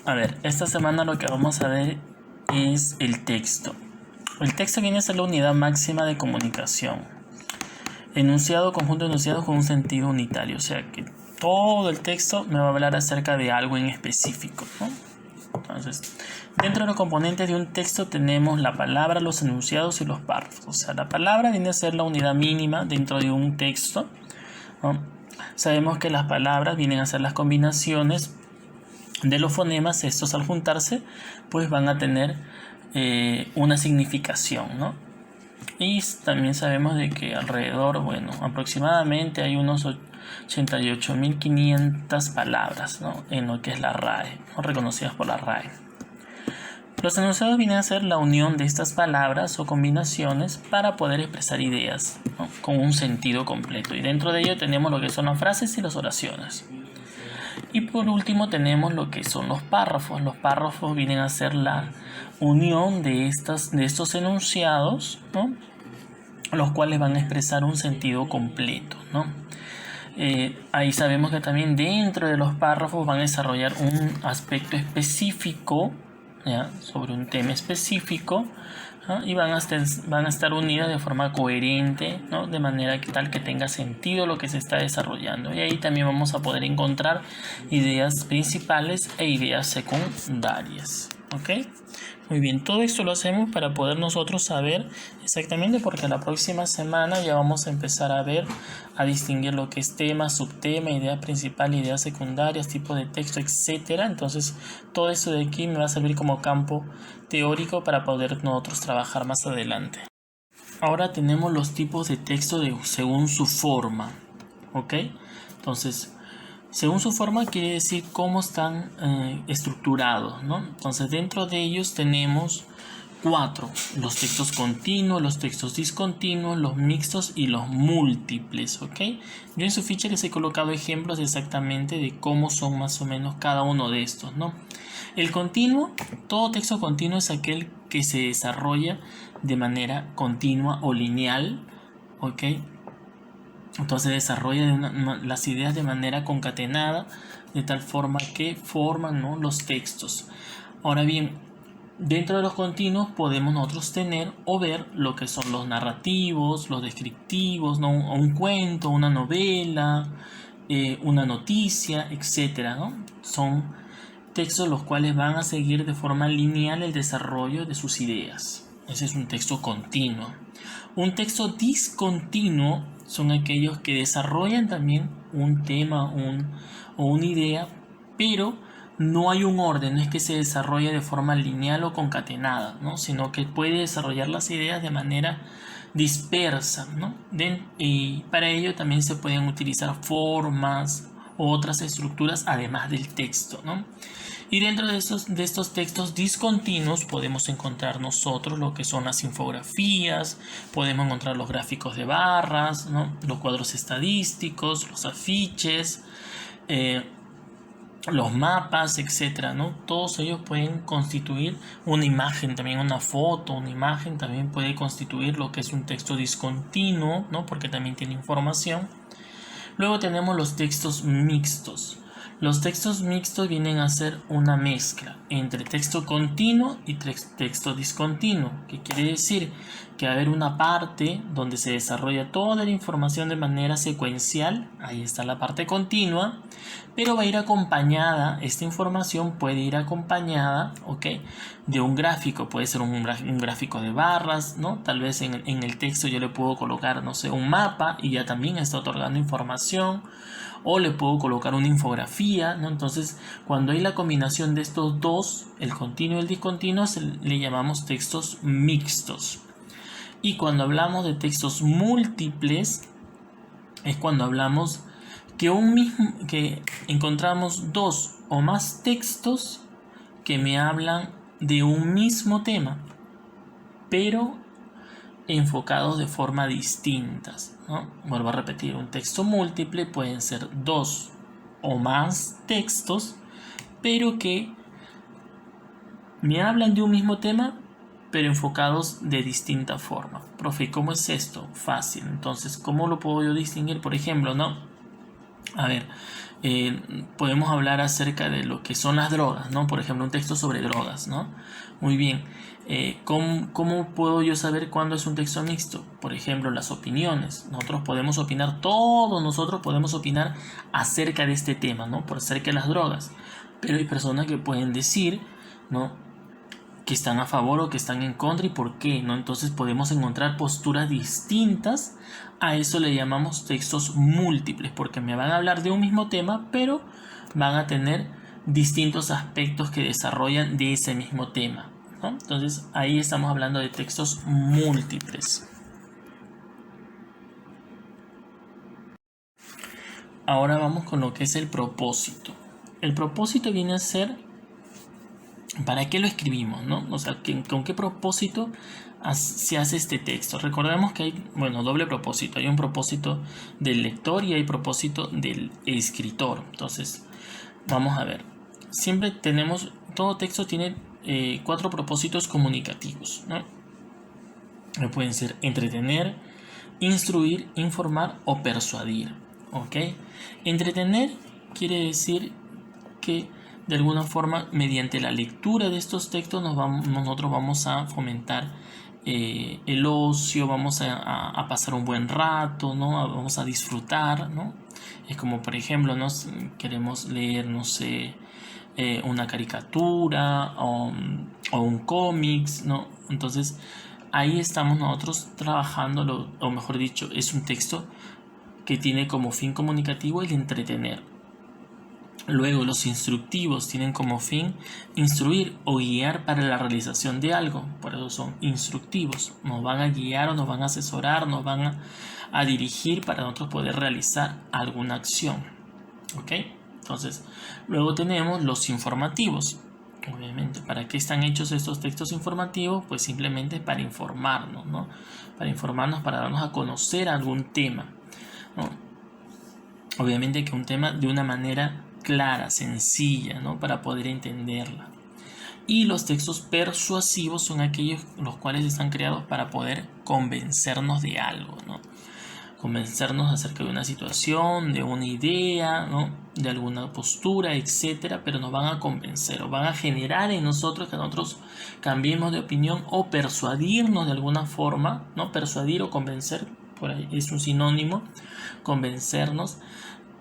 A ver, esta semana lo que vamos a ver es el texto. El texto viene a ser la unidad máxima de comunicación. Enunciado, conjunto de enunciados con un sentido unitario. O sea que todo el texto me va a hablar acerca de algo en específico, ¿no? Entonces, dentro de los componentes de un texto tenemos la palabra, los enunciados y los párrafos. O sea, la palabra viene a ser la unidad mínima dentro de un texto, ¿no? Sabemos que las palabras vienen a ser las combinaciones de los fonemas. Estos al juntarse pues van a tener una significación, ¿no? Y también sabemos de que alrededor, aproximadamente hay unos 88.500 palabras, ¿no?, en lo que es la RAE, ¿no?, reconocidas por la RAE. Los enunciados vienen a ser la unión de estas palabras o combinaciones para poder expresar ideas, ¿no?, con un sentido completo. Y dentro de ello tenemos lo que son las frases y las oraciones. Y por último tenemos lo que son los párrafos. Los párrafos vienen a ser la unión de estos enunciados, ¿no?, los cuales van a expresar un sentido completo, ¿no? Ahí sabemos que también dentro de los párrafos van a desarrollar un aspecto específico, ¿ya?, sobre un tema específico, ¿no?, y van a estar unidas de forma coherente, ¿no?, de manera que tal que tenga sentido lo que se está desarrollando. Y ahí también vamos a poder encontrar ideas principales e ideas secundarias. ¿Ok? Muy bien, todo esto lo hacemos para poder nosotros saber exactamente, porque la próxima semana ya vamos a empezar a distinguir lo que es tema, subtema, idea principal, ideas secundarias, tipo de texto, etcétera. Entonces, todo esto de aquí me va a servir como campo teórico para poder nosotros trabajar más adelante. Ahora tenemos los tipos de texto según su forma, ¿ok? Entonces, según su forma quiere decir cómo están estructurados, ¿no? Entonces, dentro de ellos tenemos 4: los textos continuos, los textos discontinuos, los mixtos y los múltiples, ¿ok? Yo en su ficha les he colocado ejemplos exactamente de cómo son más o menos cada uno de estos, ¿no? El continuo, todo texto continuo es aquel que se desarrolla de manera continua o lineal, ¿ok? Entonces desarrolla las ideas de manera concatenada, de tal forma que forman, ¿no?, los textos. Ahora bien, dentro de los continuos podemos nosotros tener o ver lo que son los narrativos, los descriptivos, ¿no?, un cuento, una novela, una noticia, etcétera, ¿no? Son textos los cuales van a seguir de forma lineal el desarrollo de sus ideas. Ese es un texto continuo. Un texto discontinuo son aquellos que desarrollan también un tema o una idea, pero no hay un orden, no es que se desarrolle de forma lineal o concatenada, ¿no?, sino que puede desarrollar las ideas de manera dispersa, ¿no? Y para ello también se pueden utilizar formas u otras estructuras además del texto, ¿no? Y dentro de estos textos discontinuos podemos encontrar nosotros lo que son las infografías, podemos encontrar los gráficos de barras, ¿no?, los cuadros estadísticos, los afiches, los mapas, etcétera, ¿no? Todos ellos pueden constituir una imagen, también una foto, una imagen también puede constituir lo que es un texto discontinuo, ¿no?, porque también tiene información. Luego tenemos los textos mixtos. Los textos mixtos vienen a ser una mezcla entre texto continuo y texto discontinuo, que quiere decir que va a haber una parte donde se desarrolla toda la información de manera secuencial, ahí está la parte continua, pero va a ir acompañada, esta información puede ir acompañada, ¿ok?, de un gráfico, puede ser un gráfico de barras, ¿no? Tal vez en el texto yo le puedo colocar, no sé, un mapa y ya también está otorgando información, o le puedo colocar una infografía, ¿no? Entonces, cuando hay la combinación de estos dos, el continuo y el discontinuo, le llamamos textos mixtos. Y cuando hablamos de textos múltiples, es cuando hablamos que encontramos dos o más textos que me hablan de un mismo tema, pero enfocados de forma distintas, ¿no? Vuelvo a repetir, un texto múltiple pueden ser dos o más textos, pero que me hablan de un mismo tema, pero enfocados de distinta forma. Profe, ¿cómo es esto? Fácil. Entonces, ¿cómo lo puedo yo distinguir? Por ejemplo, ¿no?, A ver, podemos hablar acerca de lo que son las drogas, ¿no? Por ejemplo, un texto sobre drogas, ¿no? Muy bien. ¿Cómo puedo yo saber cuándo es un texto mixto? Por ejemplo, las opiniones. Nosotros podemos opinar, todos nosotros podemos opinar acerca de este tema, ¿no? Por acerca de las drogas. Pero hay personas que pueden decir, ¿no?, que están a favor o que están en contra y por qué, ¿no? Entonces podemos encontrar posturas distintas. A eso le llamamos textos múltiples, porque me van a hablar de un mismo tema, pero van a tener distintos aspectos que desarrollan de ese mismo tema, ¿no? Entonces ahí estamos hablando de textos múltiples. Ahora vamos con lo que es el propósito. El propósito viene a ser ¿para qué lo escribimos, no? O sea, ¿con qué propósito se hace este texto? Recordemos que hay, bueno, doble propósito. Hay un propósito del lector y hay propósito del escritor. Entonces, vamos a ver. Siempre tenemos, todo texto tiene 4 propósitos comunicativos, ¿no? Pueden ser entretener, instruir, informar o persuadir, ¿ok? Entretener quiere decir que de alguna forma, mediante la lectura de estos textos, nosotros vamos a fomentar el ocio, vamos a pasar un buen rato, ¿no? Vamos a disfrutar, ¿no? Es como, por ejemplo, queremos leer, no sé, una caricatura o un cómics, ¿no? Entonces, ahí estamos nosotros trabajando, o mejor dicho, es un texto que tiene como fin comunicativo el entretener. Luego, los instructivos tienen como fin instruir o guiar para la realización de algo. Por eso son instructivos. Nos van a guiar o nos van a asesorar, nos van a dirigir para nosotros poder realizar alguna acción. ¿Ok? Entonces, luego tenemos los informativos. Obviamente, ¿para qué están hechos estos textos informativos? Pues simplemente para informarnos, ¿no? Para informarnos, para darnos a conocer algún tema, ¿no? Obviamente que un tema de una manera clara, sencilla, ¿no? Para poder entenderla. Y los textos persuasivos son aquellos los cuales están creados para poder convencernos de algo, ¿no? Convencernos acerca de una situación, de una idea, ¿no? De alguna postura, etcétera, pero nos van a convencer o van a generar en nosotros que nosotros cambiemos de opinión o persuadirnos de alguna forma, ¿no? Persuadir o convencer, por ahí es un sinónimo, convencernos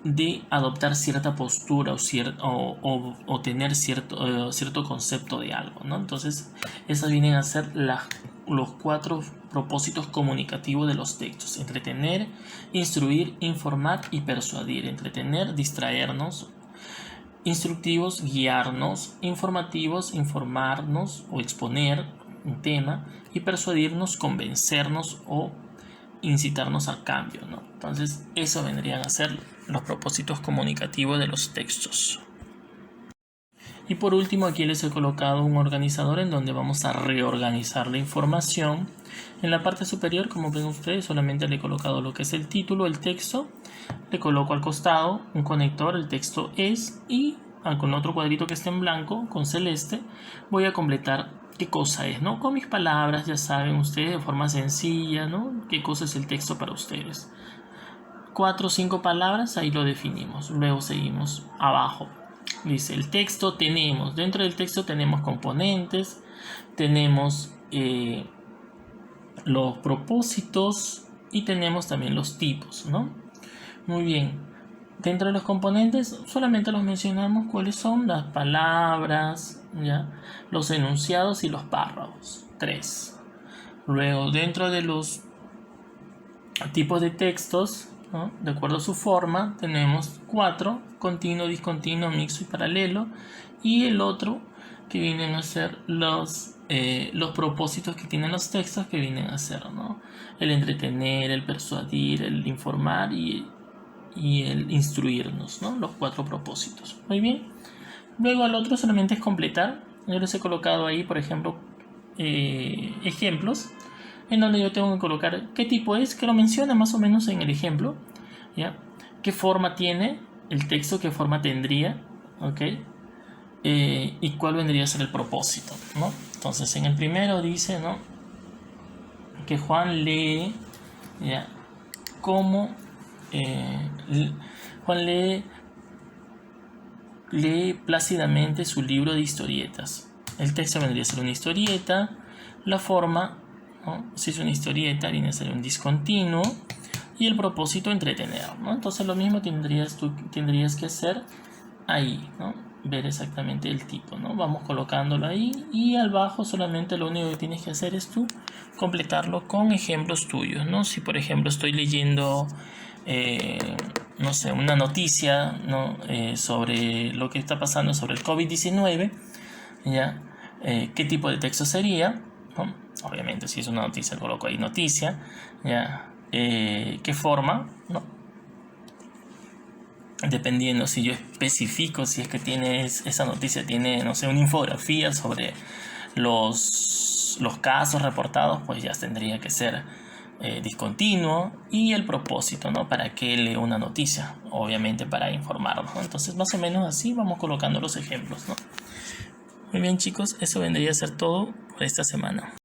de adoptar cierta postura o tener cierto concepto de algo, ¿no? Entonces, esas vienen a ser los 4 propósitos comunicativos de los textos: entretener, instruir, informar y persuadir. Entretener, distraernos; instructivos, guiarnos; informativos, informarnos o exponer un tema; y persuadirnos, convencernos o incitarnos al cambio, ¿no? Entonces, eso vendrían a ser los propósitos comunicativos de los textos. Y por último, aquí les he colocado un organizador en donde vamos a reorganizar la información. En la parte superior, como ven ustedes, solamente le he colocado lo que es el título, el texto. Le coloco al costado un conector, el texto es, y con otro cuadrito que esté en blanco, con celeste, voy a completar qué cosa es, ¿no? Con mis palabras, ya saben ustedes, de forma sencilla, ¿no? Qué cosa es el texto para ustedes. 4 o 5 palabras, ahí lo definimos. Luego seguimos abajo. Dice, el texto tenemos, dentro del texto tenemos componentes, tenemos los propósitos y tenemos también los tipos, ¿no? Muy bien. Dentro de los componentes solamente los mencionamos cuáles son las palabras, ¿ya? Los enunciados y los párrafos. 3. Luego, dentro de los tipos de textos, ¿no? De acuerdo a su forma, tenemos 4: continuo, discontinuo, mixto y paralelo. Y el otro que vienen a ser los propósitos que tienen los textos, que vienen a ser, ¿no? El entretener, el persuadir, el informar y el instruirnos, ¿no? Los 4 propósitos. Muy bien. Luego al otro solamente es completar. Yo les he colocado ahí, por ejemplo, ejemplos en donde yo tengo que colocar qué tipo es, que lo menciona más o menos en el ejemplo, ¿ya? Qué forma tiene el texto, qué forma tendría, ¿ok? Y cuál vendría a ser el propósito, ¿no? Entonces, en el primero dice, ¿no?, que Juan lee, ¿ya?, cómo Juan lee plácidamente su libro de historietas. El texto vendría a ser una historieta. La forma, ¿no? Si es una historieta, viene a ser un discontinuo. Y el propósito, entretener, ¿no? Entonces lo mismo tendrías que hacer ahí, ¿no? Ver exactamente el tipo, ¿no? Vamos colocándolo ahí y al bajo solamente lo único que tienes que hacer es tú completarlo con ejemplos tuyos, ¿no? Si por ejemplo estoy leyendo, no sé, una noticia, ¿no? Sobre lo que está pasando sobre el COVID-19, ¿ya? ¿Qué tipo de texto sería? ¿No? Obviamente si es una noticia coloco ahí noticia, ¿ya? ¿Qué forma? ¿No? Dependiendo si yo especifico, si es que esa noticia tiene, no sé, una infografía sobre los casos reportados, pues ya tendría que ser discontinuo. Y el propósito, ¿no? ¿Para qué leo una noticia? Obviamente para informarnos, ¿no? Entonces más o menos así vamos colocando los ejemplos, ¿no? Muy bien chicos, eso vendría a ser todo por esta semana.